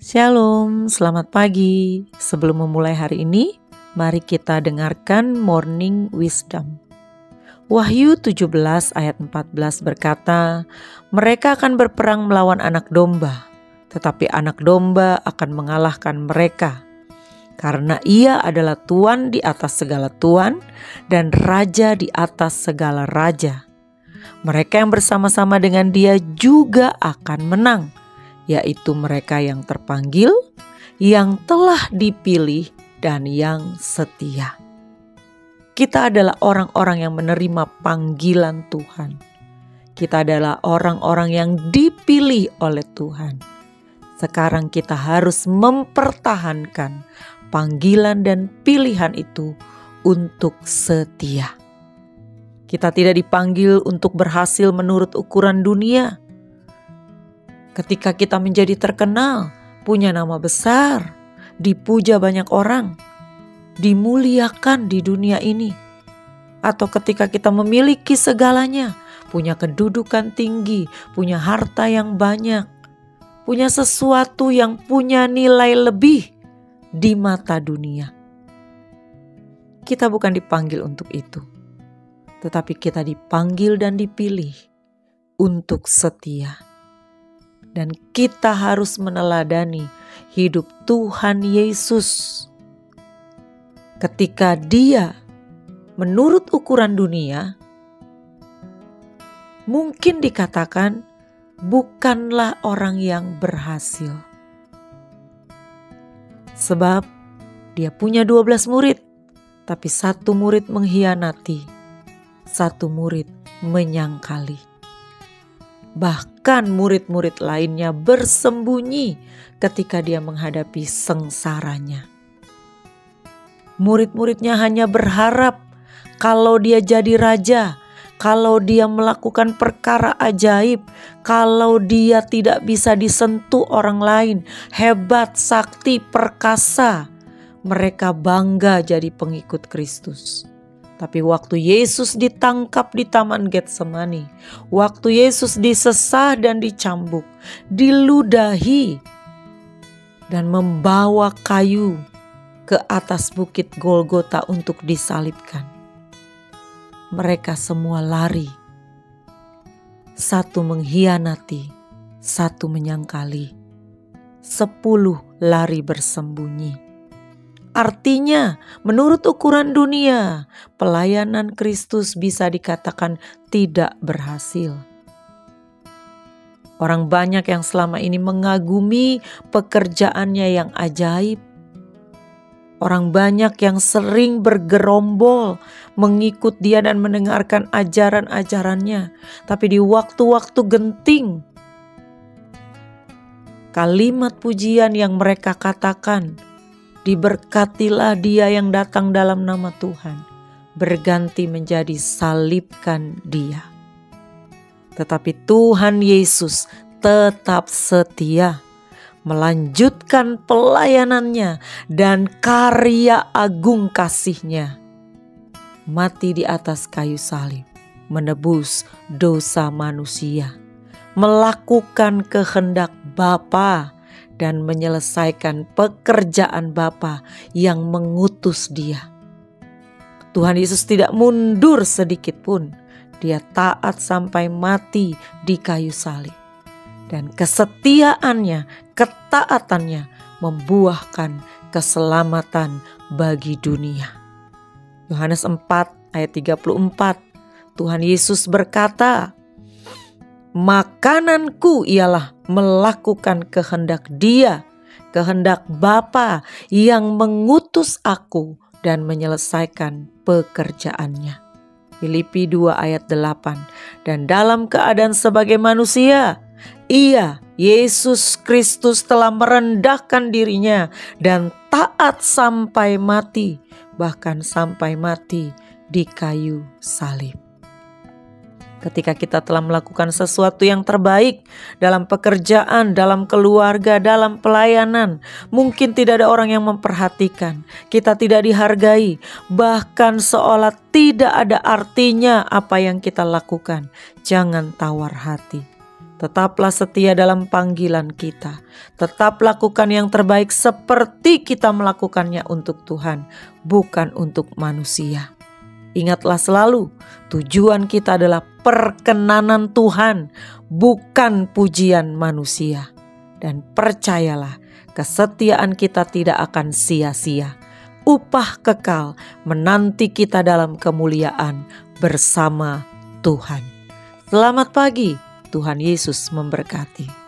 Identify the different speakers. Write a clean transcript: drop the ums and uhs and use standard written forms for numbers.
Speaker 1: Shalom, selamat pagi. Sebelum memulai hari ini, mari kita dengarkan Morning Wisdom. Wahyu 17 ayat 14 berkata, mereka akan berperang melawan anak domba, tetapi anak domba akan mengalahkan mereka. Karena ia adalah Tuan di atas segala Tuan dan Raja di atas segala Raja. Mereka yang bersama-sama dengan dia juga akan menang, yaitu mereka yang terpanggil, yang telah dipilih, dan yang setia. Kita adalah orang-orang yang menerima panggilan Tuhan. Kita adalah orang-orang yang dipilih oleh Tuhan. Sekarang kita harus mempertahankan panggilan dan pilihan itu untuk setia. Kita tidak dipanggil untuk berhasil menurut ukuran dunia. Ketika kita menjadi terkenal, punya nama besar, dipuja banyak orang, dimuliakan di dunia ini. Atau ketika kita memiliki segalanya, punya kedudukan tinggi, punya harta yang banyak, punya sesuatu yang punya nilai lebih di mata dunia. Kita bukan dipanggil untuk itu, tetapi kita dipanggil dan dipilih untuk setia. Dan kita harus meneladani hidup Tuhan Yesus. Ketika dia menurut ukuran dunia, mungkin dikatakan bukanlah orang yang berhasil. Sebab dia punya 12 murid, tapi satu murid mengkhianati, satu murid menyangkali. Bahkan murid-murid lainnya bersembunyi ketika dia menghadapi sengsaranya. Murid-muridnya hanya berharap kalau dia jadi raja, kalau dia melakukan perkara ajaib, kalau dia tidak bisa disentuh orang lain, hebat, sakti, perkasa, mereka bangga jadi pengikut Kristus. Tapi waktu Yesus ditangkap di Taman Getsemani, waktu Yesus disesah dan dicambuk, diludahi, dan membawa kayu ke atas bukit Golgota untuk disalibkan, mereka semua lari. Satu mengkhianati, satu menyangkali, 10 lari bersembunyi. Artinya, menurut ukuran dunia, pelayanan Kristus bisa dikatakan tidak berhasil. Orang banyak yang selama ini mengagumi pekerjaannya yang ajaib. Orang banyak yang sering bergerombol mengikut dia dan mendengarkan ajaran-ajarannya. Tapi di waktu-waktu genting, kalimat pujian yang mereka katakan, diberkatilah dia yang datang dalam nama Tuhan, berganti menjadi salibkan dia. Tetapi Tuhan Yesus tetap setia, melanjutkan pelayanannya dan karya agung kasih-Nya. Mati di atas kayu salib, menebus dosa manusia, melakukan kehendak Bapa, dan menyelesaikan pekerjaan Bapa yang mengutus dia. Tuhan Yesus tidak mundur sedikit pun. Dia taat sampai mati di kayu salib. Dan kesetiaannya, ketaatannya membuahkan keselamatan bagi dunia. Yohanes 4 ayat 34, Tuhan Yesus berkata, makananku ialah melakukan kehendak Dia, kehendak Bapa yang mengutus aku dan menyelesaikan pekerjaannya. Filipi 2 ayat 8. Dan dalam keadaan sebagai manusia, Ia, Yesus Kristus, telah merendahkan dirinya dan taat sampai mati, bahkan sampai mati di kayu salib. Ketika kita telah melakukan sesuatu yang terbaik dalam pekerjaan, dalam keluarga, dalam pelayanan, mungkin tidak ada orang yang memperhatikan, kita tidak dihargai, bahkan seolah tidak ada artinya apa yang kita lakukan. Jangan tawar hati. Tetaplah setia dalam panggilan kita. Tetap lakukan yang terbaik seperti kita melakukannya untuk Tuhan, bukan untuk manusia. Ingatlah selalu, tujuan kita adalah perkenanan Tuhan, bukan pujian manusia. Dan percayalah, kesetiaan kita tidak akan sia-sia. Upah kekal menanti kita dalam kemuliaan bersama Tuhan. Selamat pagi, Tuhan Yesus memberkati.